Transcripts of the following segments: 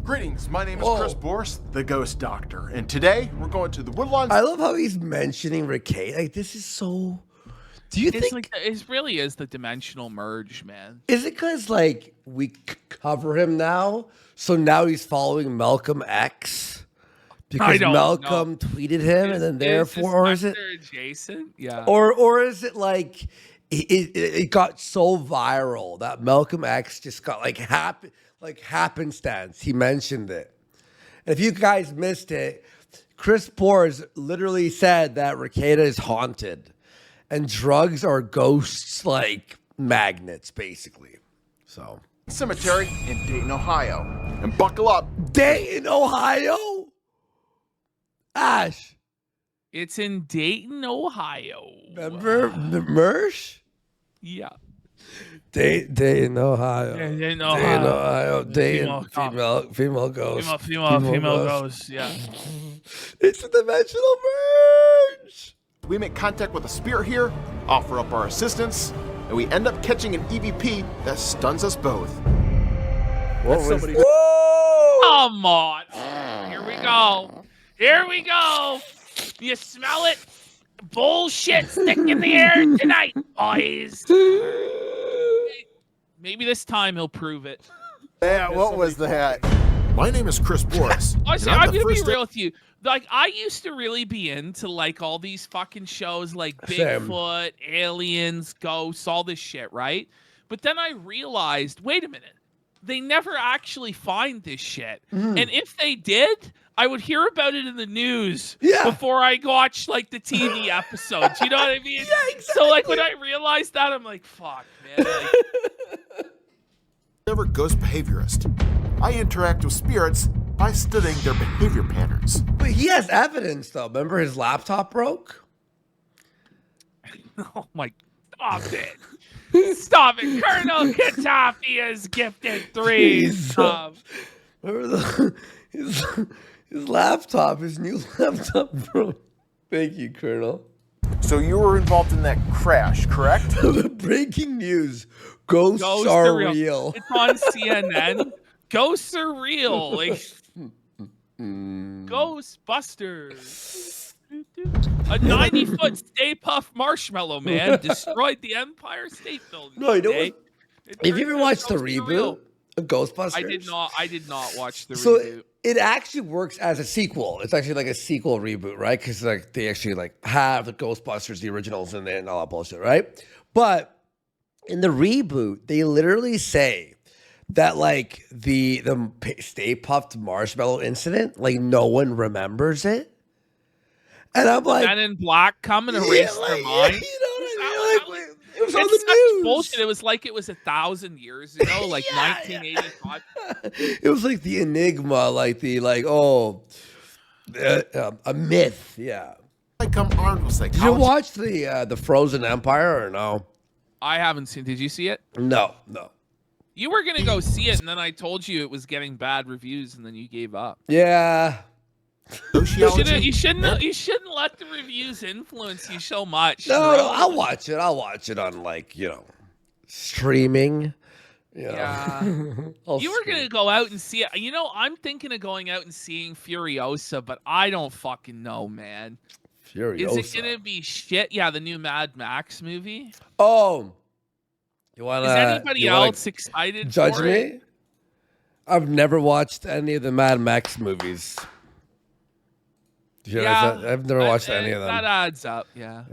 Greetings, my name is Chris Boris, the Ghost Doctor, and today we're going to the Woodland. I love how he's mentioning Rickay. Like, this is so... Do you think... Like, it really is the dimensional merge, man. Is it because, like, we cover him now, so now he's following Malcolm X? Because Malcolm tweeted him, and then therefore... Or is it... adjacent? Yeah. Or is it, like, it got so viral that Malcolm X just got, like, happenstance. He mentioned it. And if you guys missed it, Chris Boers literally said that Ricada is haunted and drugs are ghosts like magnets, basically. So Cemetery in Dayton, Ohio. And buckle up. Dayton, Ohio? Ash. It's in Dayton, Ohio. Remember the Mersh? Yeah. Dayton, Ohio. Dayton, Ohio. Dayton, female ghost. Female ghost, yeah. It's a dimensional merge. We make contact with a spirit here, offer up our assistance, and we end up catching an EVP that stuns us both. Whoa! Come on. Here we go. Here we go. You smell it? Bullshit stick in the air tonight, boys. Maybe this time he'll prove it. Yeah, what was that? My name is Chris Boris. Honestly, I'm gonna be real with you. Like, I used to really be into, like, all these fucking shows like Bigfoot, aliens, ghosts, all this shit, right? But then I realized, wait a minute. They never actually find this shit. And if they did, I would hear about it in the news before I watch, like, the TV episodes. You know what I mean? Yeah, exactly. So, like, when I realized that, I'm like, fuck, man. Like, Never ghost behaviorist. I interact with spirits by studying their behavior patterns. But he has evidence, though. Remember his laptop broke? oh, my... Stop it. Stop it. Colonel Katafi is gifted 3. Remember his laptop, his new laptop broke. Thank you, Colonel. So you were involved in that crash, correct? Breaking news. Ghosts are real. It's on CNN. Ghosts are real. Like, Ghostbusters. A 90-foot Stay Puft Marshmallow Man destroyed the Empire State Building. No, you know what? Have you ever watched the reboot of Ghostbusters? I did not watch the so reboot. It actually works as a sequel. It's actually like a sequel reboot, right? Because like they actually like have the Ghostbusters, the originals, and all that bullshit, right? But in the reboot, they literally say that like the Stay Puft Marshmallow incident, like no one remembers it. And I'm like, Men in Black come and erase their mind. You know what I mean? Like, it was on it's the news. Bullshit. It was like it was 1,000 years ago, like 1985. It was like the enigma, like the a myth. Yeah. I come armed with psychology. Did you watch the Frozen Empire or no? I haven't seen. Did you see it? No. You were gonna go see it, and then I told you it was getting bad reviews, and then you gave up. Yeah. You shouldn't let the reviews influence you so much. No, I'll watch it. I'll watch it on like streaming. Yeah. You were gonna go out and see it. I'm thinking of going out and seeing Furiosa, but I don't fucking know, man. Furiosa. Is it gonna be shit? Yeah, the new Mad Max movie. Oh, you wanna? Is anybody else excited? Judge for me? it? I've never watched any of the Mad Max movies. I've never watched any of them. That adds up, yeah.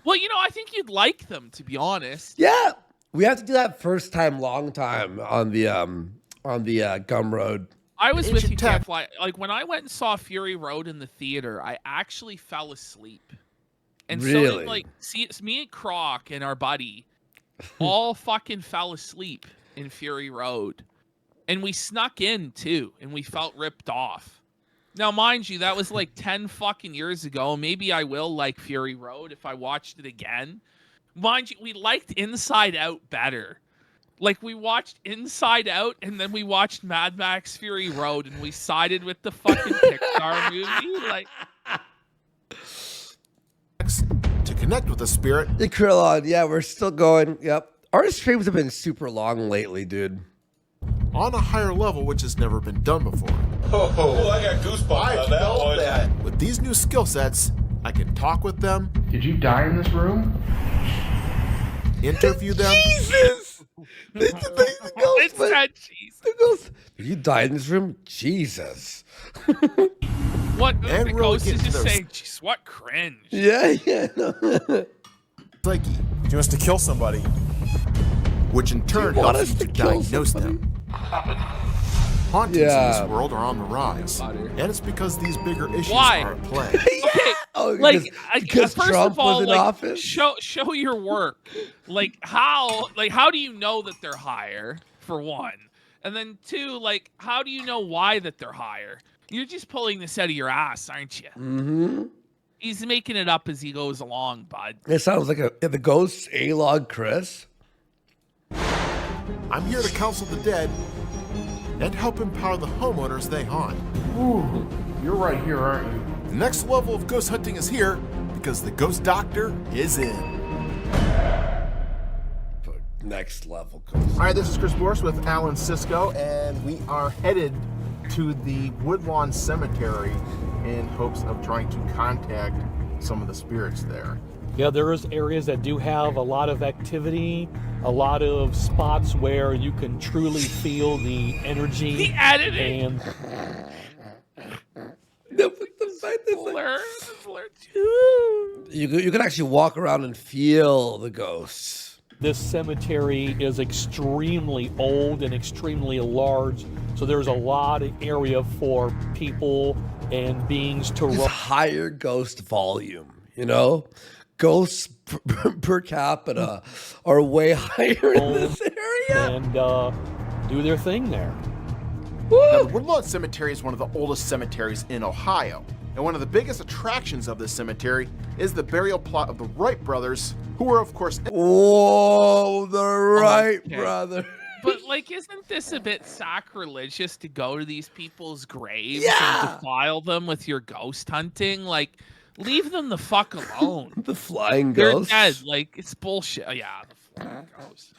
Well, I think you'd like them, to be honest. Yeah, we have to do that first time, long time on the Gum Road. I was with you, Jeff. Like when I went and saw Fury Road in the theater, I actually fell asleep. And really? So it's me and Croc and our buddy all fucking fell asleep in Fury Road. And we snuck in too, and we felt ripped off. Now, mind you, that was like 10 fucking years ago. Maybe I will like Fury Road if I watched it again. Mind you, we liked Inside Out better. Like, we watched Inside Out, and then we watched Mad Max Fury Road, and we sided with the fucking Pixar movie. Like, to connect with the spirit. The Krillon, yeah, we're still going. Yep. Our streams have been super long lately, dude. on a higher level, which has never been done before. Oh, I got goosebumps on that one. With these new skill sets, I can talk with them. Did you die in this room? Interview them. Jesus! The ghost It's that Jesus. The ghost. You died in this room? Jesus. What? And The really ghost get is to just their saying, jeez, what cringe. Yeah. No. Psyche, He wants to kill somebody. which in turn you want helps us you to to kill diagnose somebody? them. Hauntings Yeah. in this world are on the rise, and it's because these bigger issues Why? are at play. Okay, Oh, like because first Trump of all, was in like office? show your work. How do you know that they're higher, for one? And then two, like, how do you know why that they're higher? You're just pulling this out of your ass, aren't you? Mm-hmm. He's making it up as he goes along, bud. It sounds like the ghost's A-log Chris. I'm here to counsel the dead and help empower the homeowners they haunt. Ooh, you're right here, aren't you? The next level of ghost hunting is here because the ghost doctor is in. Next level ghost. All right, this is Chris Boris with Alan Cisco, and we are headed to the Woodland Cemetery in hopes of trying to contact some of the spirits there. Yeah, there is areas that do have a lot of activity, a lot of spots where you can truly feel the energy. The editing. And The fact is, like, Blur. you can actually walk around and feel the ghosts. this cemetery is extremely old and extremely large, so there's a lot of area for people and beings to It's roam. higher ghost volume, you know? Ghosts per capita are way higher in this area. And do their thing there. Now, the Woodland Cemetery is one of the oldest cemeteries in Ohio, and one of the biggest attractions of this cemetery is the burial plot of the Wright brothers, who were, of course, Whoa, the Wright Okay. brother. But like, isn't this a bit sacrilegious to go to these people's graves Yeah. and defile them with your ghost hunting? Like, leave them the fuck alone. The flying They're ghosts. dead. Like, it's bullshit. Oh, yeah, the flying ghost.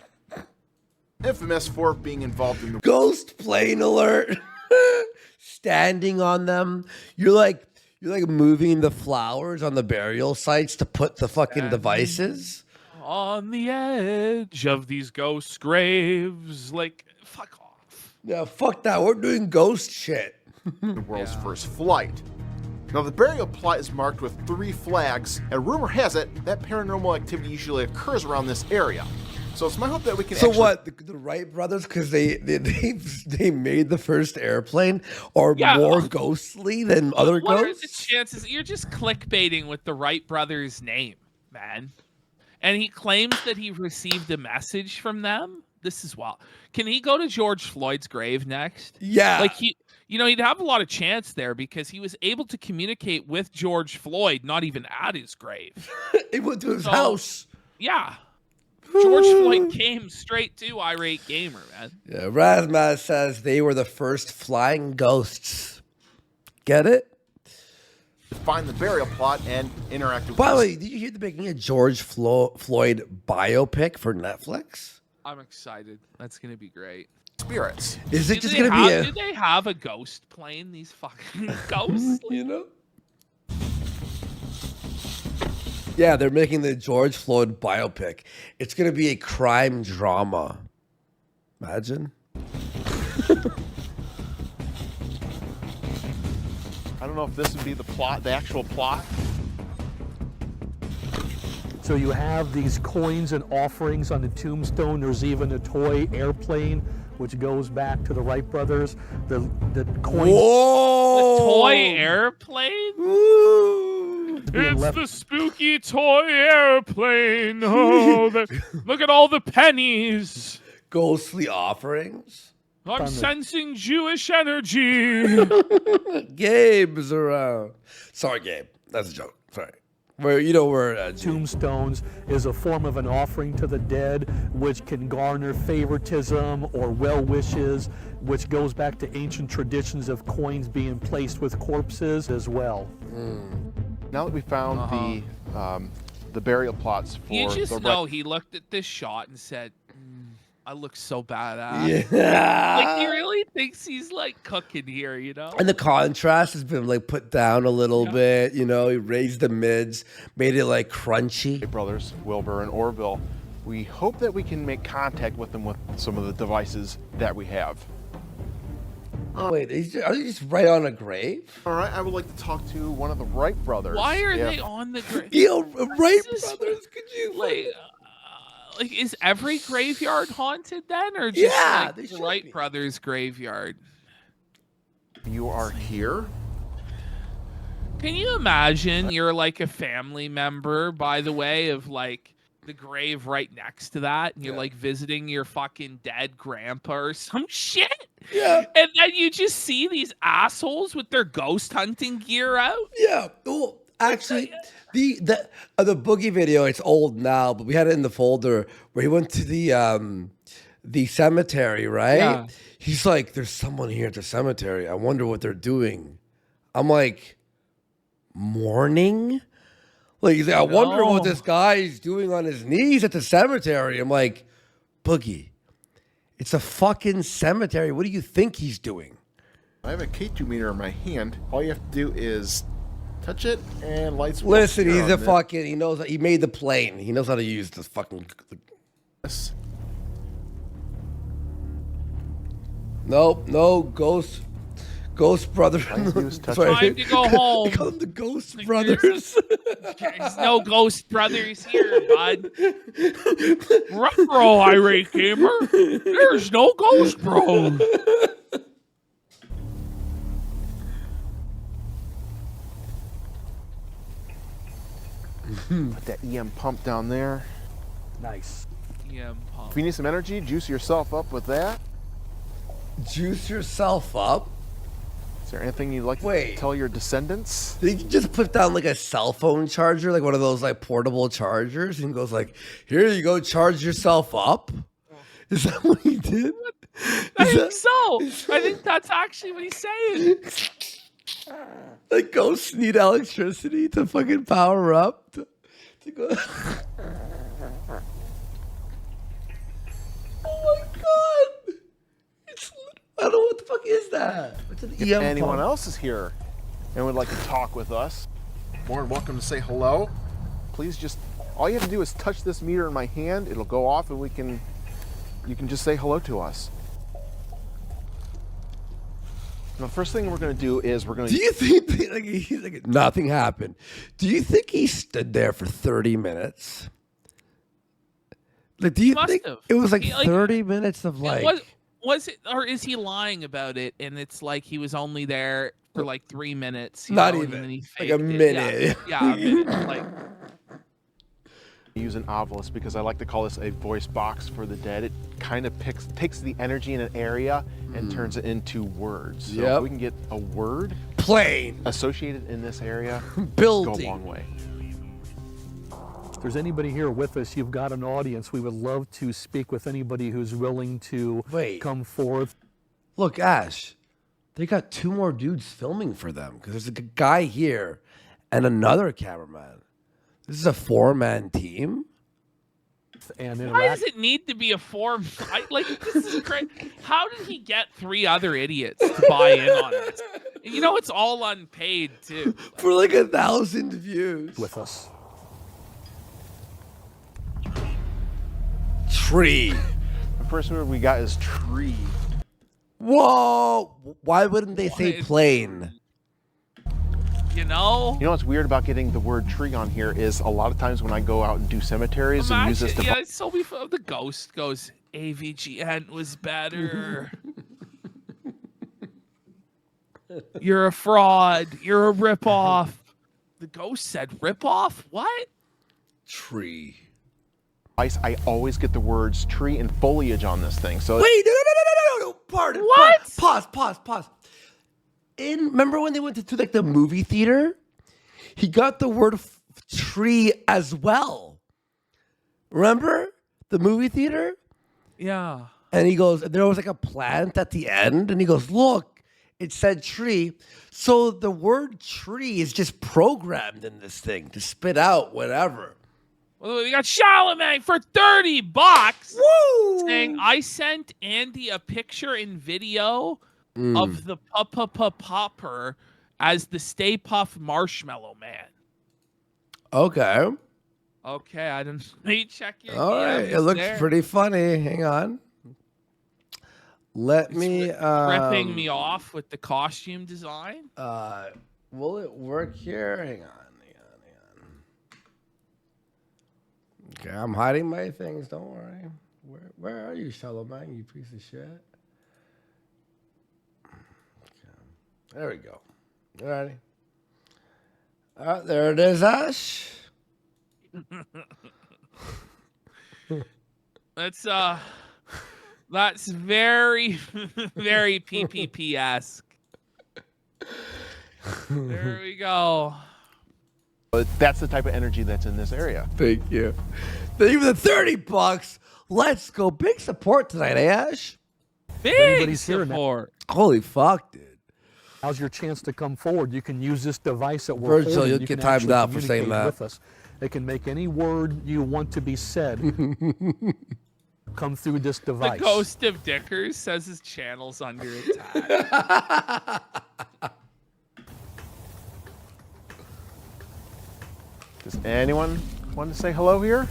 infamous for being involved in the Ghost plane alert. Standing on them. You're like moving the flowers on the burial sites to put the fucking devices. On the edge of these ghost graves. Like, fuck off. Yeah, fuck that. We're doing ghost shit. world's first flight. Now, the burial plot is marked with 3 flags, and rumor has it that paranormal activity usually occurs around this area. So it's my hope that we can So actually... what? The Wright brothers, because they made the first airplane, are Yeah. more ghostly than other What are the ghosts? chances? You're just clickbaiting with the Wright brothers' name, man. And he claims that he received a message from them. This is wild. Can he go to George Floyd's grave next? Yeah. Like, he'd have a lot of chance there because he was able to communicate with George Floyd, not even at his grave. It went to his So- house. Yeah. George Floyd came straight to Irate Gamer, man. Yeah, Razmaz says they were the first flying ghosts. Get it? find the burial plot and interact with By the us. way, did you hear the making a George Floyd biopic for Netflix? I'm excited. That's gonna be great. spirits. Is it Do just they going to be have- a... Do they have a ghost plane? These fucking ghosts. You know? Yeah, they're making the George Floyd biopic. It's going to be a crime drama. Imagine. I don't know if this would be the plot, the actual plot. So you have these coins and offerings on the tombstone. There's even a toy airplane, which goes back to the Wright brothers. The coins Whoa! Toy airplane? Ooh. being It's left. the spooky toy airplane. Oh, look at all the pennies. Ghostly offerings. I'm sensing Jewish energy. Gabe's around. Sorry, Gabe. That's a joke. Sorry. We're Tombstones is a form of an offering to the dead, which can garner favoritism or well wishes, which goes back to ancient traditions of coins being placed with corpses as well. Now that we found the burial plots for You just the know he looked at this shot and said, I look so badass. Yeah. Like he really thinks he's like cooking here, you know? And the contrast has been like put down a little bit, you know, he raised the mids, made it like crunchy. Hey brothers, Wilbur and Orville, we hope that we can make contact with them with some of the devices that we have. Oh, wait, are they just right on a grave? All right, I would like to talk to one of the Wright brothers. Why are they on the grave? Yo, Wright brothers, could you like is every graveyard haunted then, or just Yeah, they like the should Wright be. brothers graveyard? You are here? Can you imagine you're like a family member, by the way, of like the grave right next to that, and you're like visiting your fucking dead grandpa or some shit? Yeah. And then you just see these assholes with their ghost hunting gear out? Yeah. Well, actually, the Boogie video, it's old now, but we had it in the folder where he went to the cemetery, right? Yeah. He's like, there's someone here at the cemetery. I wonder what they're doing. I'm like, mourning? Like, he's like, I wonder what this guy is doing on his knees at the cemetery. I'm like, Boogie, it's a fucking cemetery. What do you think he's doing? I have a K2 meter in my hand. All you have to do is touch it and lights will Listen, appear he's on a it. fucking, he knows, he made the plane. He knows how to use this fucking. Yes. Nope, no, Ghost Brothers. Time to go home. They call them the Ghost Brothers. There's no Ghost Brothers here, bud. Ruh-roh, irate gamer. There's no Ghost Bros. Put that EM pump down there. Nice. Yeah, If you need some energy, juice yourself up with that. Juice yourself up. Is there anything you'd like Wait. to tell your descendants? Did you just put down like a cell phone charger, like one of those like portable chargers, and goes like, "Here you go, charge yourself up." Is that what he did? I think so. I think that's actually what he's saying. Like ghosts need electricity to fucking power up. To go. Oh my god! I don't know what the fuck is that. What's an If EM anyone pump? else is here and would like to talk with us, more than welcome to say hello. Please just, all you have to do is touch this meter in my hand. It'll go off and you can just say hello to us. Now, the first thing we're going to do is we're going to... Do you think like, he's like nothing happened? Do you think he stood there for 30 minutes? Like, do you must think have. it was like He, like, 30 minutes of like? Was it, or is he lying about it? And it's like he was only there for like 3 minutes. Not and even. then he Like a faked it. minute. Yeah, a minute. Like, use an obelisk because I like to call this a voice box for the dead. It kind of takes the energy in an area and turns it into words. So Yep. if we can get a word Plane. associated in this area, Building. go a long way. If there's anybody here with us, you've got an audience. We would love to speak with anybody who's willing to come forth. Look, Ash, they got 2 more dudes filming for them because there's a guy here and another cameraman. This is a 4-man team. And why does it need to be a form? This is great. How did he get 3 other idiots to buy in on it? And you know, it's all unpaid too. For like 1,000 views. With us. Tree. The first word we got is tree. Whoa! Why wouldn't they say plane? You know? You know what's weird about getting the word tree on here is a lot of times when I go out and do cemeteries and use this device. Yeah, so before the ghost goes, AVGN was better. You're a fraud. You're a ripoff. The ghost said ripoff? What? Tree. I always get the words tree and foliage on this thing. So Wait, no. Pardon. What? Pause. Remember when they went to like the movie theater? He got the word tree as well. Remember the movie theater? Yeah. And he goes, there was like a plant at the end, and he goes, look, it said tree. So the word tree is just programmed in this thing to spit out whatever. Well, we got Charlemagne for $30. Woo! Saying I sent Andy a picture and video of the popper as the Stay Puft Marshmallow Man. Okay. Okay, I didn't. Let me check your. All right. DMs It looks there. pretty funny. Hang on. Let me. Ripping me off with the costume design. Will it work here? Hang on. Okay, I'm hiding my things. Don't worry. Where are you, Charlemagne? You piece of shit. Okay. There we go. All righty. There it is, Ash. That's very very PPP-esque. There we go. But that's the type of energy that's in this area. Thank you. Thank you for the $30. Let's go. Big support tonight, Ash. Big anybody's hearing that. support. Holy fuck, dude. Now's your chance to come forward. You can use this device that we're Virgil, holding. you'll You get can timed actually out for saying communicate that. with us. It can make any word you want to be said come through this The device. ghost of Dickers says his channel's under attack. Does anyone want to say hello here?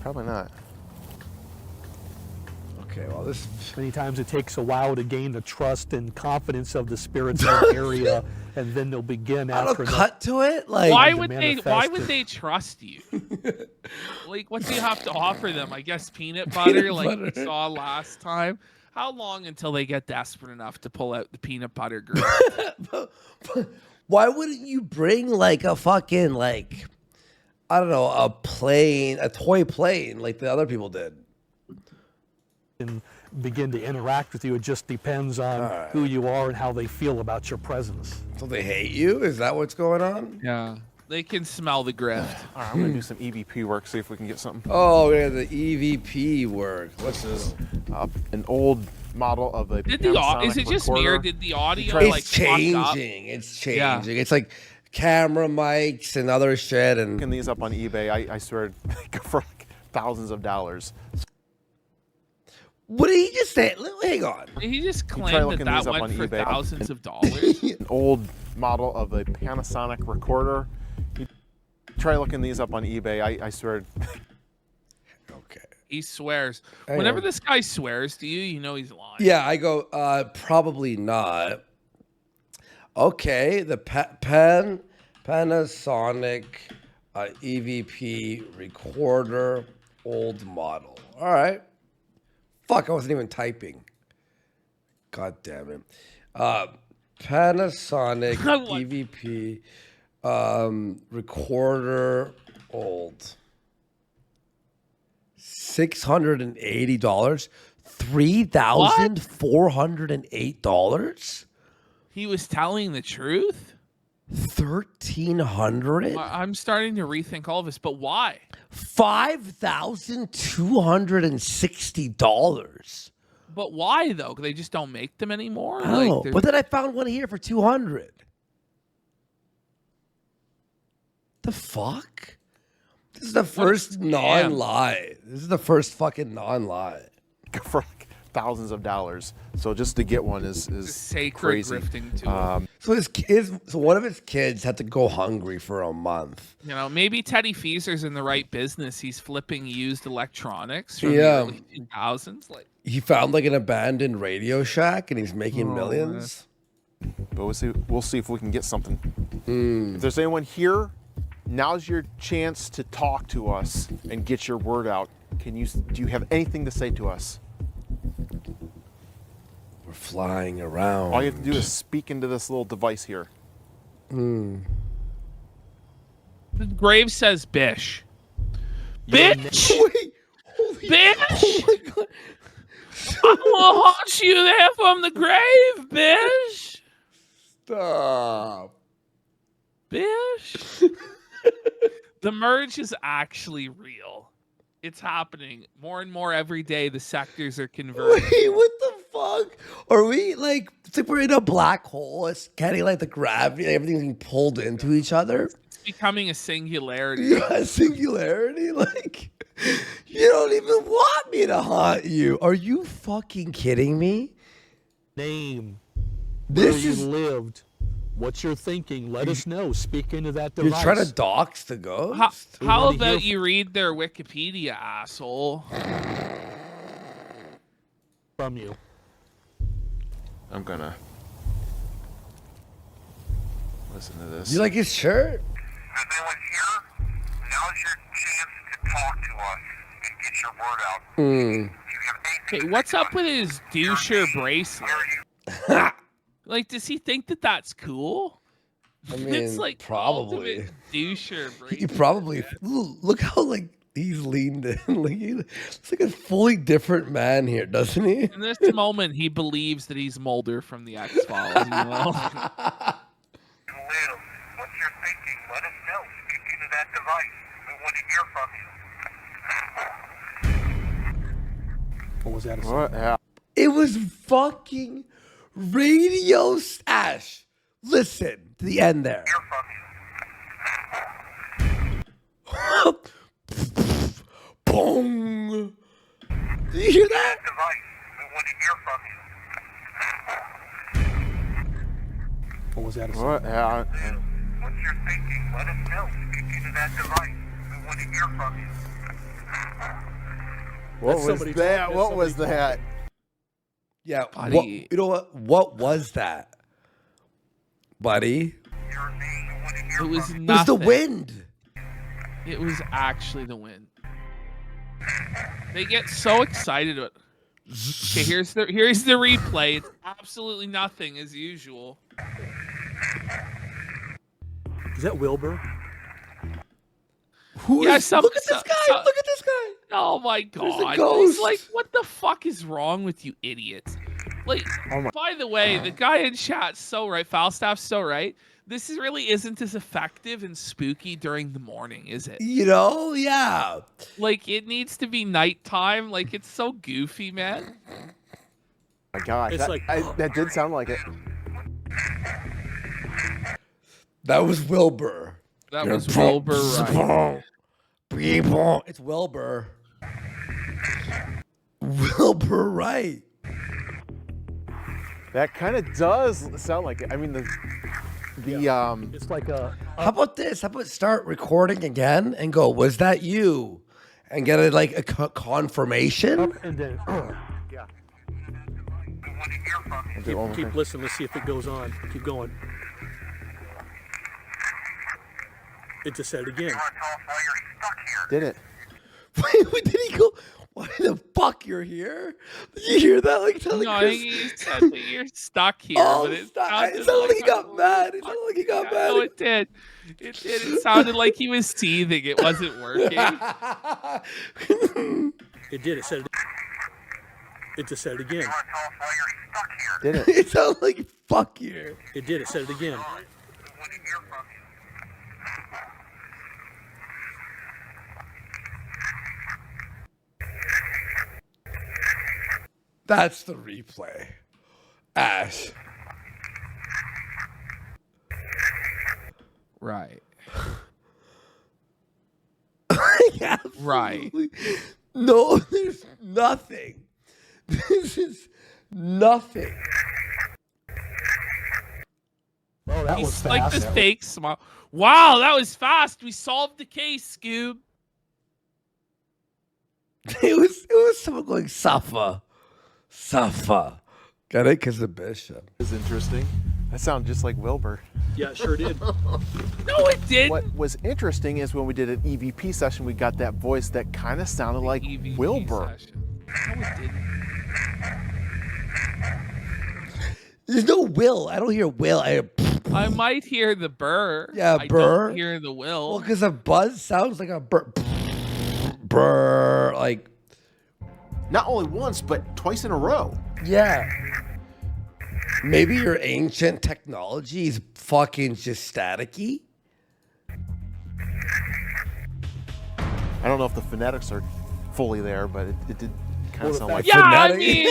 Probably not. Okay, well, this. Many times it takes a while to gain the trust and confidence of the spirits in the area, and then they'll begin I after don't cut to it. Like, Why to would manifest it. they trust you? Like, what do you have to offer them? I guess peanut butter, like we saw last time. How long until they get desperate enough to pull out the peanut butter group? why wouldn't you bring like a fucking like, I don't know, a toy plane like the other people did? and begin to interact with you. It just depends on who you are and how they feel about your presence. So they hate you? Is that what's going on? Yeah. They can smell the grift. All right, I'm gonna do some EVP work, see if we can get something. Oh, yeah, the EVP work. What's this? An old model of a Is Panasonic it just me or recorder. did the audio It's like fucked up? changing. It's changing. It's like camera mics and other shit. And Looking these up on eBay, I swear, go for like thousands of dollars. what did he just say? Hang on. He just try claimed looking that these up went on for eBay. thousands of dollars. An old model of a Panasonic recorder. You try looking these up on eBay. I swear. Okay. He swears. Hang Whenever on. this guy swears to you, you know he's lying. Yeah, I go, probably not. Okay, the Panasonic EVP recorder, old model. All right. Fuck, I wasn't even typing. God damn it. Panasonic What? EVP recorder, old. $680. $3,408. He was telling the truth? $1,300. I'm starting to rethink all of this, but why? $5,260. But why though? 'Cause they just don't make them anymore. Oh, they're- but then I found one here for $200. The fuck? This is the first non-lie. This is the first fucking non-lie. Go for like thousands of dollars. So just to get one is sacred crazy. grifting to him. So one of his kids had to go hungry for a month. You know, maybe Teddy Feaser's in the right business. He's flipping used electronics from Yeah. the early 2000s. Like, He found like an abandoned Radio Shack and he's making millions. But we'll see if we can get something. If there's anyone here, now's your chance to talk to us and get your word out. Do you have anything to say to us? We're flying around. All you have to do is speak into this little device here. the grave says Bish. Bitch! Wait, holy Bitch! oh my God. I will haunt you there from the grave, Bish! Stop. Bish! The merge is actually real. It's happening more and more every day. The sectors are converging. Wait, what the fuck? Are we like, it's like we're in a black hole. It's getting like the gravity, everything's being pulled into each other. It's becoming a singularity. Yeah, a singularity? Like, you don't even want me to haunt you. Are you fucking kidding me? Name. This Where you is... lived. What you're thinking. Let us know. Speak into that You're device. trying to dox the ghost? How wanna hear about you read their Wikipedia, asshole? from you. I'm gonna listen to this. You like his shirt? Is anyone here? Now's your chance to talk to us and get your word out. If you have anything Okay, to what's say up to with us, his your doucher name, bracelet? where you Like, does he think that that's cool? I mean, It's like probably. ultimate doucher bracelet. He probably... Look how, like, he's leaned in. Like, he looks like a fully different man here, doesn't he? In this moment, he believes that he's Mulder from the X-Files, you know? live, what you're thinking, let us know. Speak into that device. We want to hear from you. What was that? What? Yeah. It was fucking radio stash. Listen to the end there. Hear from you. Boom. Did you hear that? Device. We want to hear from you. What was that? What? Yeah. What you're thinking, let us know. Speak into that device. We want to hear from you. What That's was somebody that? talking. What was that? Yeah. Buddy. What, you know what? What was that, buddy? Your name. We want to hear It was from you. It was the nothing. wind. It was actually the wind. They get so excited about. Okay, here's the replay. It's absolutely nothing as usual. Is that Wilbur? Who Yeah, is- some- look at this some- guy. some- Look at this guy. Oh my a god! ghost. It's like, what the fuck is wrong with you idiots? Like, Oh my- by the way, the guy in chat's so right. Falstaff's so right. This really isn't as effective and spooky during the morning, is it? You know? Yeah. Like, it needs to be nighttime. Like, it's so goofy, man. My God, It's like- that did sound like it. That was Wilbur. That was Wilbur right. It's Wilbur. Wilbur Wright. That kind of does sound like it. I mean, the It's like a How about this? How about start recording again and go, was that you? And get a confirmation? up and then. We want to hear from you. I'll do one more Keep thing. listening. Let's see if it goes on. Keep going. It just said it again. You want to tell us why you're stuck here? Did it? Wait, did he go? Why the fuck you're here? Did you hear that? Like, tell No, I Chris- think you said that you're stuck here. Oh, but it stop. sounded It sounded like he got a- mad. It sounded like he got Yeah, mad. no, it did. It did. It sounded like he was teething. It wasn't working. It did. It said it. It just said it again. You want to tell us why you're stuck here? Did it? It sounded like fuck you. It did. It said it again. We want to hear from you. That's the replay. Ash. Right. Absolutely. No, there's nothing. This is nothing. Oh, that was He's like fast. the fake smile. Wow, that was fast. We solved the case, Scoob. It was someone going Safa. Safa. Got it? Because the bishop. Is interesting. That sounded just like Wilbur. Yeah, it sure did. No, it didn't. What was interesting is when we did an EVP session, we got that voice that kind of sounded like EVP Wilbur. session. No, it didn't. There's no will. I don't hear will. I might hear the burr. Yeah, I burr. don't hear the will. Well, because a buzz sounds like a burr. Burr. Like, Not only once, but twice in a row. yeah. Maybe your ancient technology is fucking just staticky. I don't know if the phonetics are fully there, but it did kind Well, of the sound like fact- Yeah, I Phonetic. mean,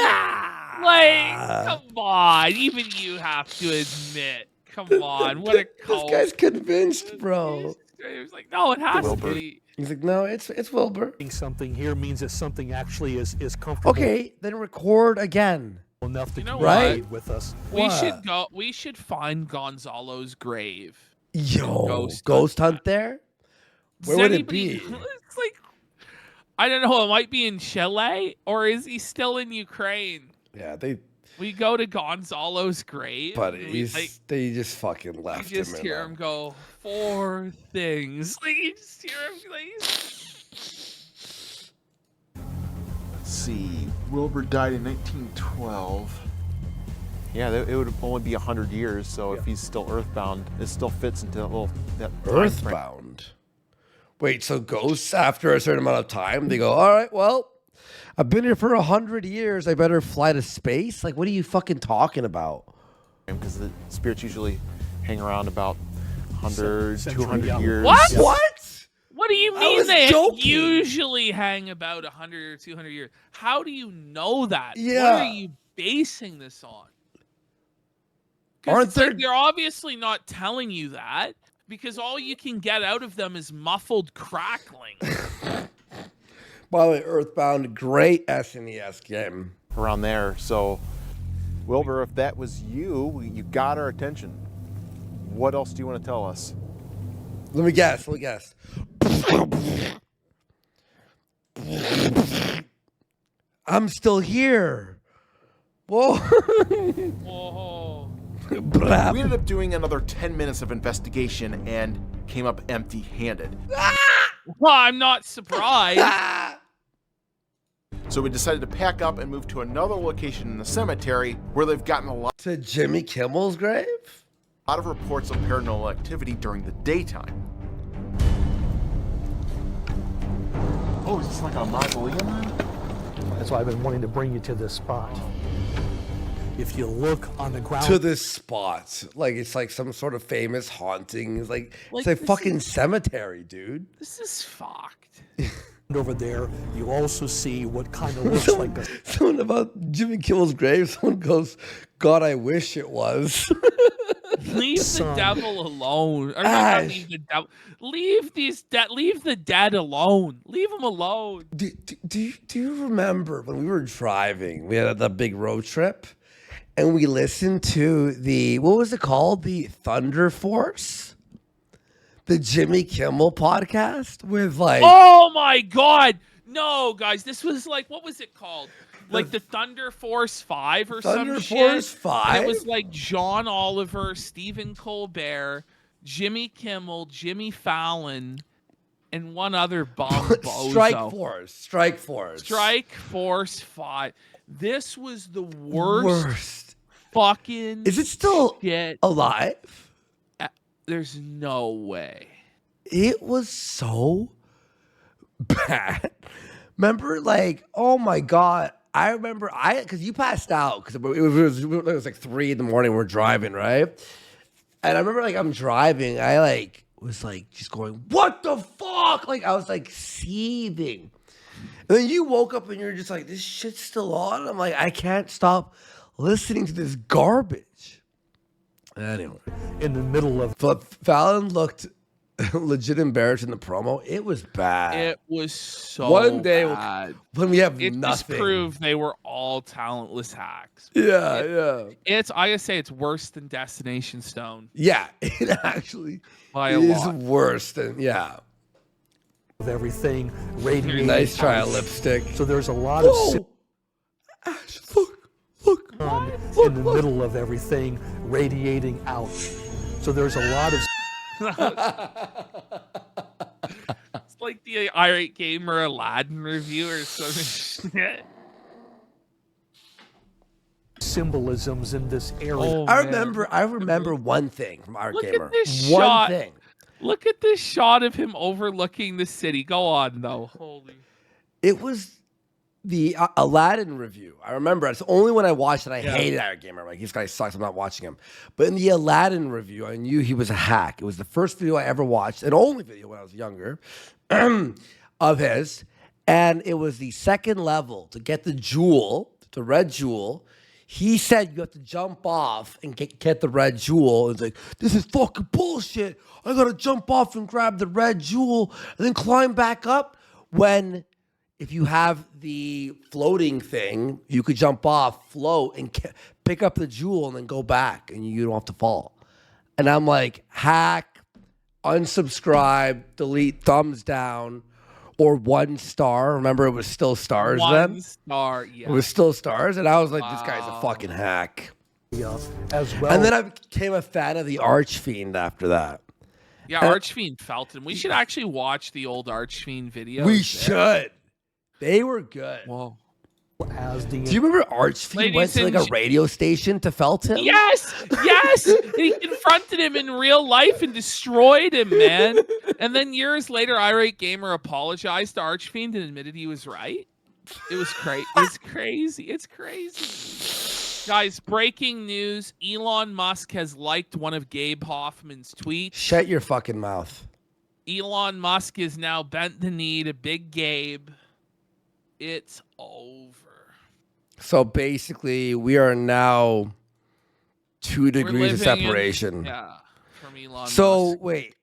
like, come on. Even you have to admit. Come on. What a This cult. guy's convinced, bro. He was like, no, it has Wilbur. to be. He's like, no, it's Wilbur. Something here means that something actually is comfortable Okay, then record again. enough to You know communicate what? with us. What? We should find Gonzalo's grave. Yo, ghost hunt there? Where would it be? It's like, I don't know. It might be in Chile, or is he still in Ukraine? Yeah, We go to Gonzalo's grave. but and we, they just fucking left you just him. hear him go 4 things. Like you just hear him like. Let's see. Wilbur died in 1912. Yeah, it would only be 100 years. So if he's still earthbound, it still fits into that time frame. Earthbound. Wait, so ghosts after a certain amount of time, they go, all right, well, I've been here for 100 years. I better fly to space? Like, what are you fucking talking about? Because the spirits usually hang around about 100, Century, 200 yeah. years. What? What? What do you I mean was they joking. usually hang about 100 or 200 years? How do you know that? What Yeah. are you basing this on? Aren't It's like there- they're obviously not telling you that because all you can get out of them is muffled crackling. By the way, Earthbound, great SNES game. Around there. So, Wilbur, if that was you, you got our attention. What else do you want to tell us? Let me guess. I'm still here. Whoa. Whoa. We Brap. ended up doing another 10 minutes of investigation and came up empty-handed. Well, I'm not surprised. So we decided to pack up and move to another location in the cemetery where they've gotten a lot To Jimmy Kimmel's grave? of reports of paranormal activity during the daytime. Oh, is this like a mausoleum then? That's why I've been wanting to bring you to this spot. If you look on the ground To this spot. Like, it's like some sort of famous haunting. It's like it's a this fucking is- cemetery, dude. This is fucked. over there, you also see what kind of looks like a Someone about Jimmy Kimmel's grave, someone goes, God, I wish it was. Leave the Son. devil alone. Or not Ash. leave the devil. Leave the dead alone. Leave them alone. Do you remember when we were driving, we had that big road trip, and we listened to what was it called? The Thunder Force? The Jimmy Kimmel podcast with like... Oh my god. No, guys, this was like, what was it called? Like the Thunder Force 5 or Thunder some shit. Force And 5? it was like John Oliver, Stephen Colbert, Jimmy Kimmel, Jimmy Fallon, and one other bum bozo. Strike Force. Strike Force 5. This was the worst fucking Is it still shit. alive? There's no way. It was so bad. Remember, like, oh my God. I remember because you passed out because it was like 3 a.m. We're driving, right? And I remember like I'm driving. I like was like just going, what the fuck? Like I was like seething. And then you woke up and you're just like, this shit's still on. I'm like, I can't stop listening to this garbage. Anyway, in the middle of Fallon looked legit embarrassed in the promo. It was bad. It was so One day bad. when we have It just nothing. proved they were all talentless hacks. Yeah. It's I gotta say it's worse than Destination Stone Yeah, it actually by a is lot. worse than, yeah. everything radiating Nice try, out. lipstick. So there's a lot of Whoa! Ash, look. sun in the middle of everything radiating out. So there's a lot of It's like the Irate Gamer Aladdin review or some shit. symbolisms in this area. Oh, I man. remember one thing from our Look at gamer. this One shot. thing. Look at this shot of him overlooking the city. Go on though. Holy. It was the Aladdin review. I remember it's the only one I watched and I hated our gamer. I'm like, this guy sucks. I'm not watching him. But in the Aladdin review, I knew he was a hack. It was the first video I ever watched, and only video when I was younger, of his. And it was the second level to get the jewel, the red jewel. He said you have to jump off and get the red jewel. It's like, this is fucking bullshit. I gotta jump off and grab the red jewel and then climb back up. When if you have the floating thing, you could jump off, float, and pick up the jewel and then go back, and you don't have to fall. And I'm like, hack, unsubscribe, delete, thumbs down, or 1 star. Remember, it was still stars then? 1 star, yeah. It was still stars, and I was like, this guy's a fucking hack. As well. And then I became a fan of the Archfiend after that. Yeah, Archfiend felt him. We should actually watch the old Archfiend videos. We should. They were good. Whoa. Do you remember Archfiend went to like a radio station to felt him? Yes, yes. He confronted him in real life and destroyed him, man. And then years later, Irate Gamer apologized to Archfiend and admitted he was right. It was crazy. It's crazy. It's crazy. Guys, breaking news. Elon Musk has liked one of Gabe Hoffman's tweets. Shut your fucking mouth. Elon Musk is now bent the knee to Big Gabe. It's over. So basically, we are now 2 degrees of separation. From Elon so Musk. wait,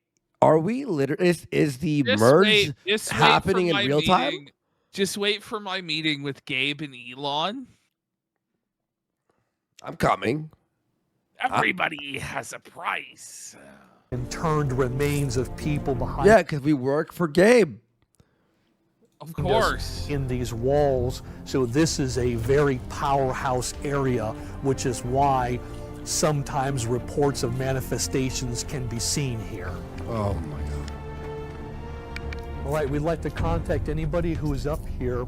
are we literally? Is the merge happening in real time? Just wait for my meeting with Gabe and Elon. I'm coming. Everybody has a price. And turned remains of people behind. Yeah, because we work for Gabe. Of course. In these walls. So this is a very powerhouse area, which is why sometimes reports of manifestations can be seen here. Oh my God. All right, we'd like to contact anybody who is up here.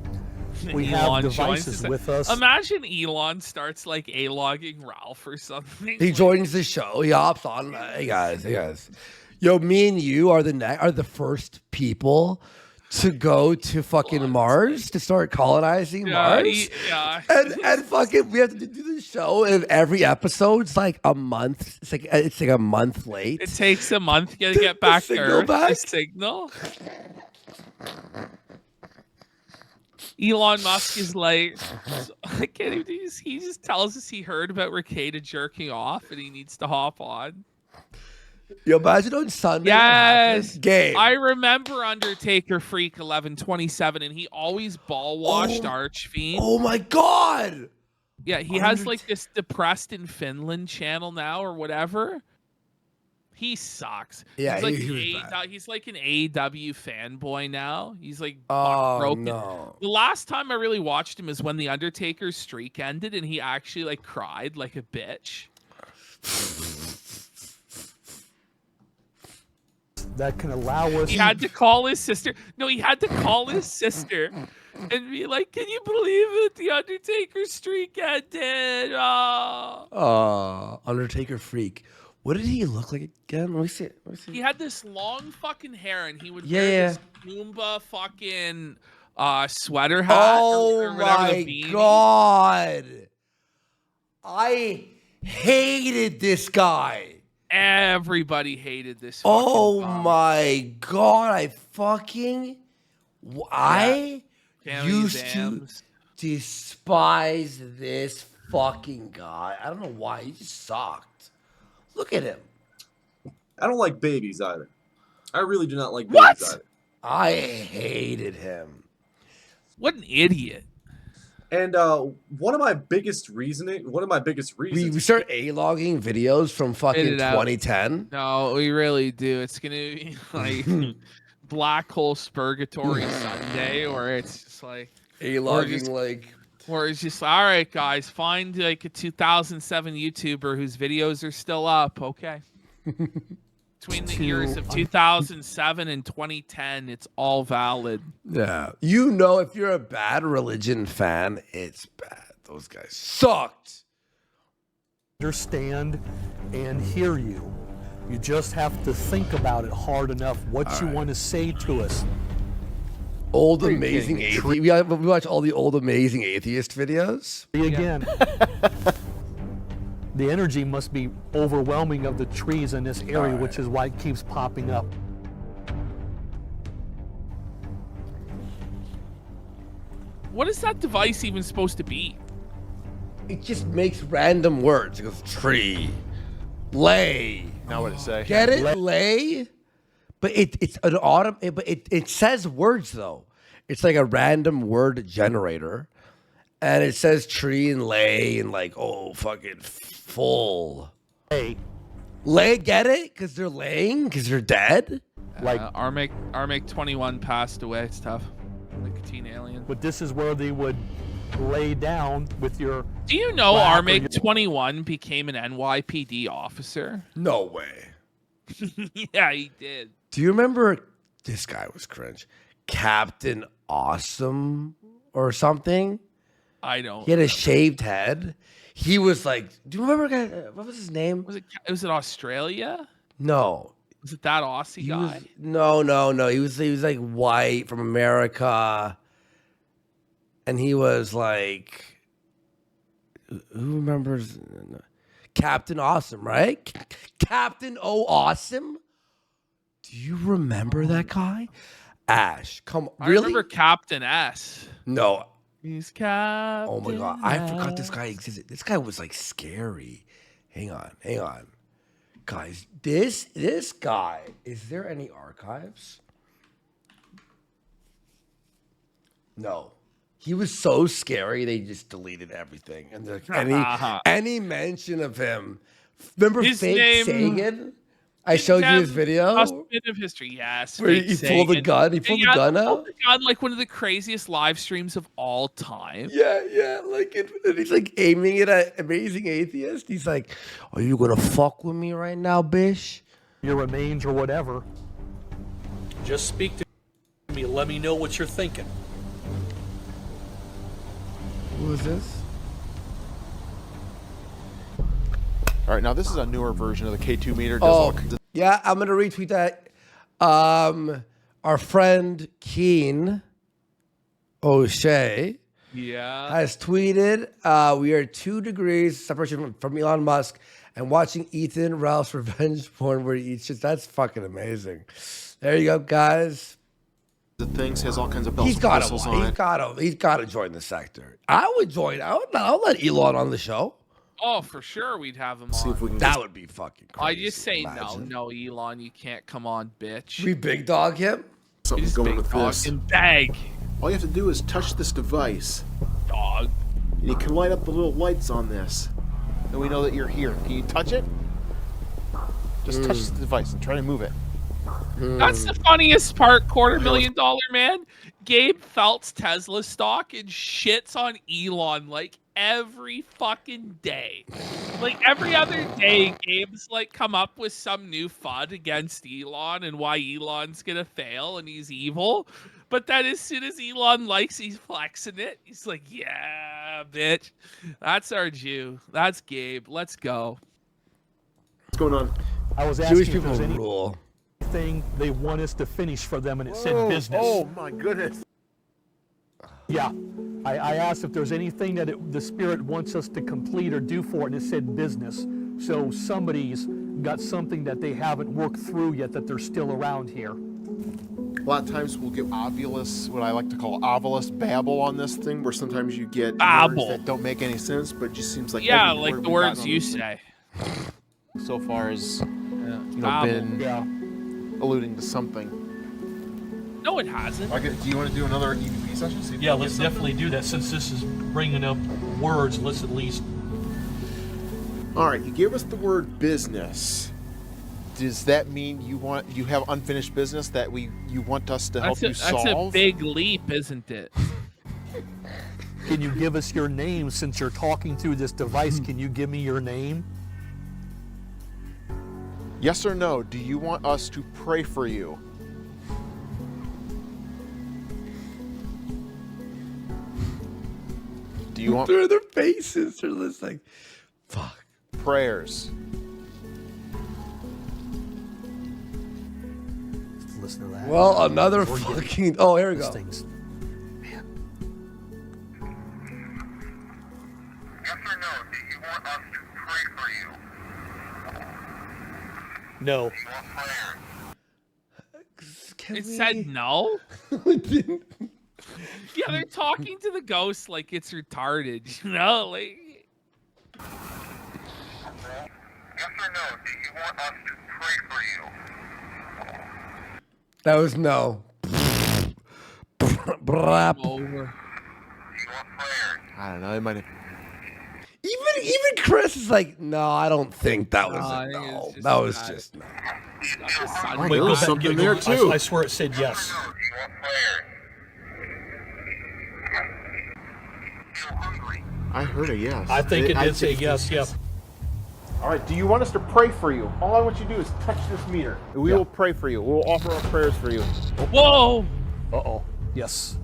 We Elon have devices with us. Imagine Elon starts like A-logging Ralph or something. He joins the show. He hops on. Hey guys. Yo, me and you are the first people to go to fucking Mars, to start colonizing Mars. And fucking we have to do the show, and every episode's like a month. It's like a month late. It takes a month to get back to Earth. Back. The signal. Elon Musk is like, I can't even. He just tells us he heard about Ricada jerking off, and he needs to hop on. You imagine on Sunday. Yes, Gabe. I remember Undertaker Freak 1127, and he always ball washed Archfiend. Oh my God! Yeah, he has like this Depressed in Finland channel now or whatever. He sucks. Yeah, he's like an AEW fanboy now. He's like broken. No. The last time I really watched him is when the Undertaker's streak ended, and he actually like cried like a bitch. That can allow us. He had to call his sister. No, he had to call his sister and be like, "Can you believe it? The Undertaker streak ended." Undertaker Freak. What did he look like again? Let me see. He had this long fucking hair, and he would wear this Goomba fucking sweater hat. Oh my God! I hated this guy. Everybody hated this. My God! I used to despise this fucking guy. I don't know why. He just sucked. Look at him. I don't like babies either. I really do not like babies either. I hated him. What an idiot. And one of my biggest reasons. We start A-logging videos from fucking 2010. No, we really do. It's gonna be like Black Hole Spurgatory Sunday, where it's just like A-logging where it's just, all right, guys, find like a 2007 YouTuber whose videos are still up. Okay. Between the years of 2007 and 2010, it's all valid. Yeah. You know, if you're a Bad Religion fan, it's bad. Those guys sucked. Understand and hear you. You just have to think about it hard enough what you want to say to us. Old Amazing Atheist. We watch all the old Amazing Atheist videos. Again. The energy must be overwhelming of the trees in this area, which is why it keeps popping up. What is that device even supposed to be? it just makes random words. It goes tree, lay. Now what did it say? Get it? Lay? But it's an but it says words though. It's like a random word generator. And it says tree and lay and like, oh, fucking full. Hey, Lay, get it? Because they're laying? Because they're dead? like, Armic 21 passed away. It's tough. Like a teen alien. but this is where they would lay down with your. Do you know Wow, Armic 21 became an NYPD officer? No way. Yeah, he did. Do you remember, this guy was cringe, Captain Awesome or something? I don't. He had a shaved head. He was like, do you remember, what was his name? Was it Australia? No. Was it that Aussie He guy? was, no. He was like white from America. And he was like, who remembers? Captain Awesome, right? Captain O Awesome? Do you remember that guy? Ash, come on. I remember Captain S. No. He's Captain. Oh my God. I forgot this guy existed. This guy was like scary. Hang on. Guys, this guy, is there any archives? No. He was so scary, they just deleted everything. And any mention of him. Remember His Fake name- Sagan? I showed you his video. A bit of history, yes. Where Fake he pulled the Sagan. gun. He pulled the gun out. Pulled the gun, like one of the craziest live streams of all time. Yeah. And he's like aiming it at Amazing Atheist. He's like, are you going to fuck with me right now, bish? Your remains or whatever. Just speak to me. Let me know what you're thinking. Who is this? All right, now this is a newer version of the K2 meter. Does all kinds of Yeah, I'm going to retweet that. Our friend Keen O'Shea has tweeted, we are 2 degrees separation from Elon Musk and watching Ethan Ralph's revenge porn where he eats shit. That's fucking amazing. There you go, guys. things. He has all kinds of bells He's and got whistles on it. He's got to join the sector. I would join. I'll let Elon on the show. Oh, for sure we'd have him See on. if we can That would be fucking crazy. I just say Imagine. no, Elon, you can't come on, bitch. We big dog him. something Just going big with dog this. and bag, All you have to do is touch this device, dog. and you can light up the little lights on this. And we know that you're here. Can you touch it? Just touch the device and try to move it. That's the funniest part, $250,000 man. Gabe Felt's Tesla stock and shits on Elon like every fucking day. Like every other day, Gabe's like come up with some new FUD against Elon and why Elon's gonna fail and he's evil. But then as soon as Elon likes, he's flexing it. He's like, yeah, bitch. That's our Jew. That's Gabe. Let's go. What's going on? I was asking Jewish if people there's rule. anything they want us to finish for them, and it said business. Oh my goodness. Yeah. I asked if there's anything that the Spirit wants us to complete or do for it, and it said business. So somebody's got something that they haven't worked through yet that they're still around here. A lot of times we'll get obvious, what I like to call obvious babble on this thing, where sometimes you get Babble. words that don't make any sense, but it just seems like Yeah, every like word the we've words gotten on you this thing say. so far has Babble. been Yeah. alluding to something. No, it hasn't. Do you want to do another EVP session? See if we Yeah, can let's get something? definitely do that. Since this is bringing up words, let's at least. All right, you gave us the word business. Does that mean you have unfinished business that you want us to help you solve? That's a big leap, isn't it? Can you give us your name since you're talking through this device? Can you give me your name? Yes or no? Do you want us to pray for you? Do you want Through their faces, they're just like, fuck. prayers? Listen to that. Well, another fucking. Oh, here we go. Things. Yes or no? Do you want us to pray for you? No. Do you want prayers? Can It we- said no. We didn't- Yeah, they're talking to the ghost like it's retarded, you know? Like know, do you want us to pray for you? That was no. Brap. Over. Do you want prayers? I don't know. It might have. Even Chris is like, no, I don't think that was I a think no. it's That was just just no. Sun Wait, God. there's something there too. I swear it said yes. No, do you want prayers? Feel hungry? I heard a yes. I think it I did say think- yes, yep. All right. Do you want us to pray for you? All I want you to do is touch this meter. We will pray for you. We'll offer our prayers for you. Whoa! Uh-oh. Yes.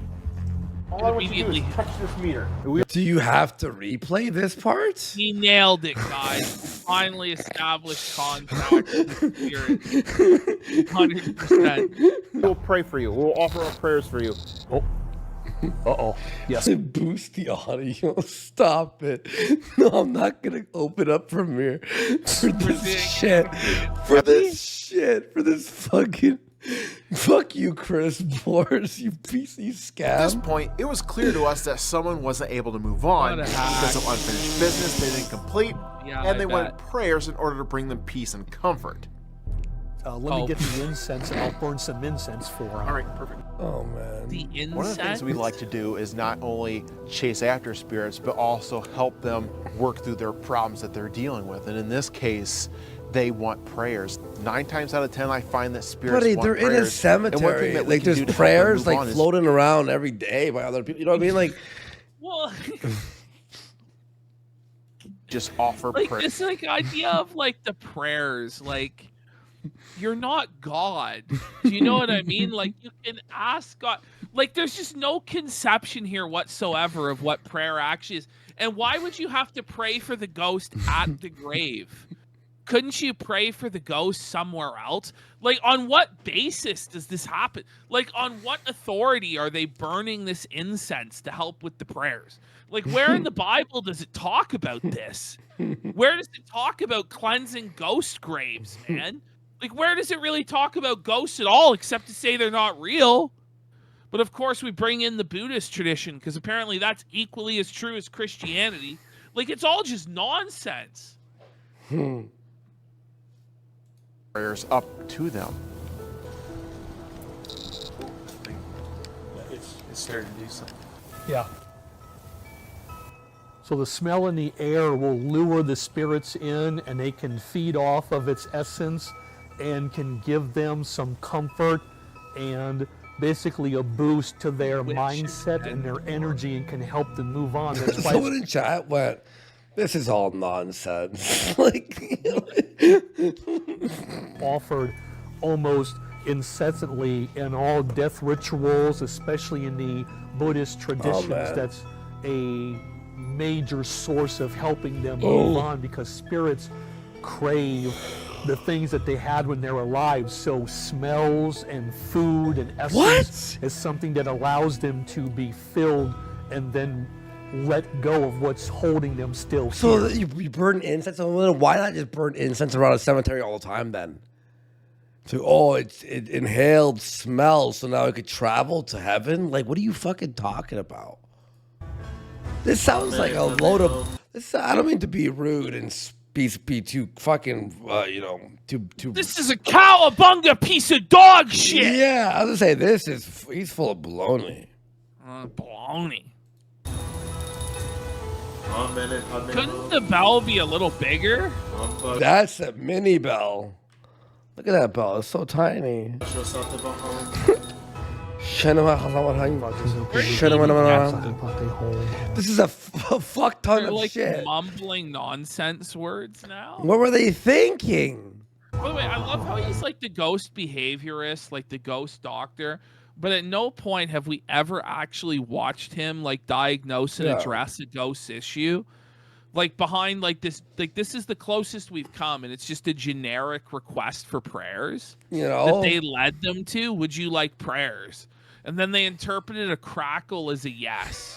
All I want you to do Immediately. is touch this meter. Do you have to replay this part? He nailed it, guys. Finally established contact with the spirit. 100%. We'll pray for you. We'll offer our prayers for you. Oh. Uh-oh. Yes. Boost the audio. Stop it. No, I'm not gonna open up Premiere for this shit. For this shit. For this fucking. Fuck you, Chris Boers. You piece of At this scam. point, it was clear to us that someone wasn't able to move on What a because of hack. unfinished business they didn't complete, Yeah, and they I wanted bet. prayers in order to bring them peace and comfort. Let me get the incense and I'll burn some incense for him. All right, perfect. Oh man. The incense. One of the things we like to do is not only chase after spirits, but also help them work through their problems that they're dealing with. And in this case, they want prayers. 9 times out of 10, I find that spirits Buddy, want they're in a prayers. And one thing cemetery. that we Like can do there's to help them prayers move like on is- floating around every day by other people. You know what I mean? Like Well, just offer like prayers. this like idea of like the prayers, like you're not God. Do you know what I mean? Like you can ask God. Like there's just no conception here whatsoever of what prayer actually is. And why would you have to pray for the ghost at the grave? Couldn't you pray for the ghost somewhere else? Like, on what basis does this happen? Like, on what authority are they burning this incense to help with the prayers? Like, where in the Bible does it talk about this? Where does it talk about cleansing ghost graves, man? Like, where does it really talk about ghosts at all, except to say they're not real? But of course, we bring in the Buddhist tradition, because apparently that's equally as true as Christianity. Like, it's all just nonsense. Prayers up to them. It's starting to do something. Yeah. So the smell in the air will lure the spirits in and they can feed off of its essence and can give them some comfort and basically a boost to their mindset and their energy and can help them move on. That's why someone in chat went, this is all nonsense. Like offered almost incessantly in all death rituals, especially in the Buddhist traditions. man. That's a major source of helping them move on because spirits crave the things that they had when they were alive. So smells and food and essence is something that allows them to be filled and then let go of what's holding them still so here. you burn incense. So why not just burn incense around a cemetery all the time then? So it inhaled smells, so now it could travel to heaven. Like, what are you fucking talking about? This sounds like a load of. This, I don't mean to be rude and be too fucking too. This is a cowabunga piece of dog shit. Yeah, I was gonna say he's full of baloney. Baloney. Couldn't Couldn't the bell be a little bigger? That's a mini bell. Look at that bell. It's so tiny. This is a fuck ton They're of like shit. mumbling nonsense words now. What were they thinking? By the way, I love how he's like the ghost behaviorist, like the ghost doctor. But at no point have we ever actually watched him like diagnose and address a ghost issue. Like behind like this is the closest we've come, and it's just a generic request for prayers. You know, that they led them to. Would you like prayers? And then they interpreted a crackle as a yes.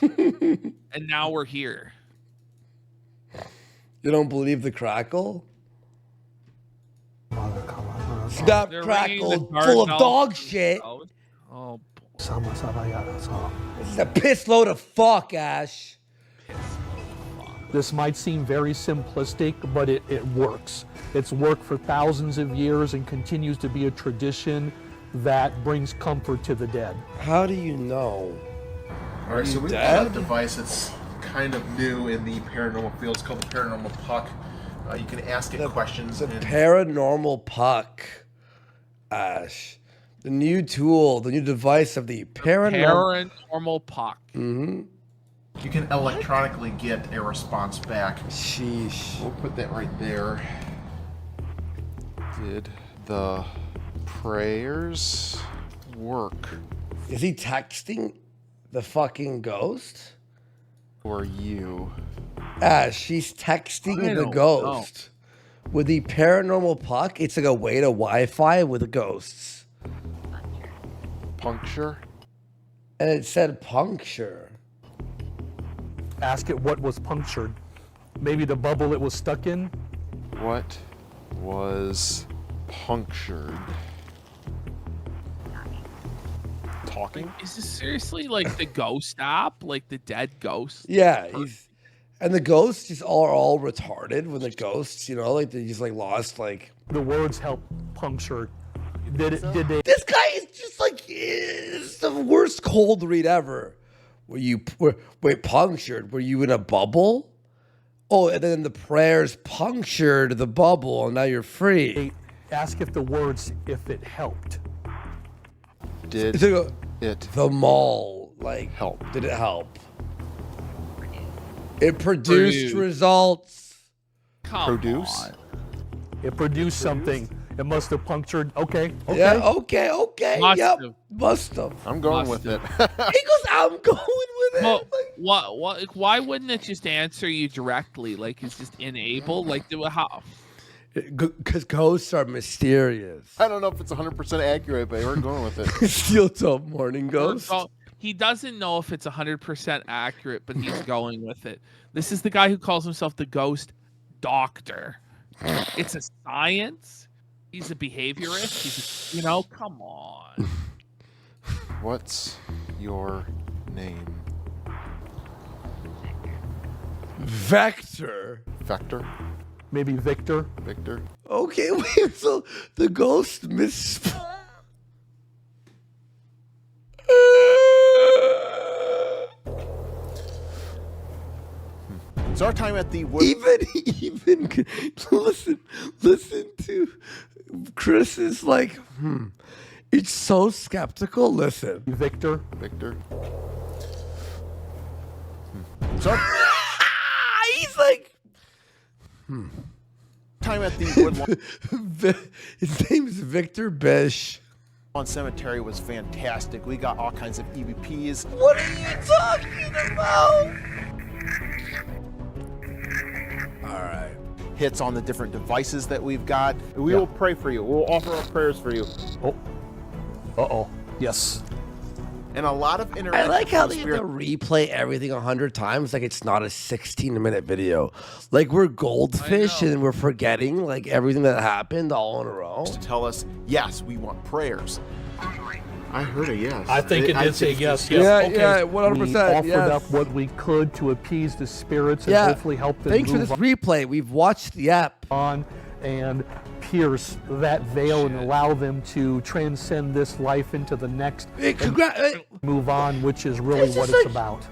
And now we're here. You don't believe the crackle? Stop They're crackle ringing the full of doorbell. dog shit. Oh, This is a piss load of fuck, Ash. This might seem very simplistic, but it works. It's worked for thousands of years and continues to be a tradition that brings comfort to the dead. How do you know? All right, so we've dead? got a device that's kind of new in the paranormal field. It's called the Paranormal Puck. You can ask it questions. The paranormal puck, Ash. The new tool, the new device of the Paranormal puck. Mm-hmm. You can electronically get a response back. Sheesh. We'll put that right there. Did the prayers work? Is he texting the fucking ghost? Or you? Ash, she's texting I the don't ghost. With the paranormal puck, it's like a way to Wi-Fi with the ghosts. Puncture? And it said puncture. Ask it what was punctured. Maybe the bubble it was stuck in? What was punctured? Talking? Is this seriously like the ghost app? Like the dead ghost? Yeah, and the ghosts just are all retarded when the ghosts, you know, like they just like lost like The words help puncture. Did they? this guy is just like it's the worst cold read ever. Wait, punctured? Were you in a bubble? Oh, and then the prayers punctured the bubble, and now you're free. Ask if the words, if it helped. Did It's like it the mall, like help? Did it help? It produced results. Come Produce? on. It produced something. It must have punctured. Okay. Yeah, okay. Must Yep. have. Must have. I'm going Must with it. He goes, I'm going with it. Well, why wouldn't it just answer you directly? Like it's just enabled? Like how? Because ghosts are mysterious. I don't know if it's 100% accurate, but we're going with it. Steel toe morning ghost. So he doesn't know if it's 100% accurate, but he's going with it. This is the guy who calls himself the ghost doctor. It's a science. He's a behaviorist. Come on. What's your name? Vector. Vector? Maybe Victor. Victor? Okay, wait, so the ghost It's our time at the Woodland. even listen to Chris is like, it's so skeptical. Listen. Victor. Victor? He's like, Time at the Woodland his name is Victor Bish. Cemetery was fantastic. We got all kinds of EVPs. What are you talking about? All right. Hits on the different devices that we've got. We will pray for you. We'll offer our prayers for you. Oh. Uh-oh. Yes. And a lot of I interaction. like how with they spirit. have to replay everything 100 times like it's not a 16-minute video. Like we're goldfish and we're forgetting like everything that happened all in a row. To tell us, yes, we want prayers. I heard a yes. I think it did say yes. Yeah, Yes. Okay. yeah, We 100%. offered Yes. up what we could to appease the spirits and Yeah. hopefully help them Thanks for move this replay. We've watched the app. on and pierce that veil and allow them to transcend this life into the next and move on, which is really It's what just it's like- about.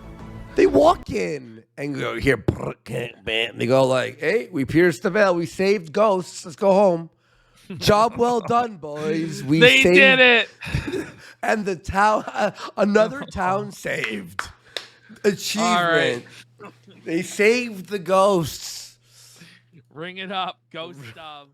They walk in and go here. Bam. They go like, "Hey, we pierced the veil. We saved ghosts. Let's go home. Job well done, boys. We They saved did it. And the town, another town saved. Achievement. They saved the ghosts. Ring it up. Ghost dub.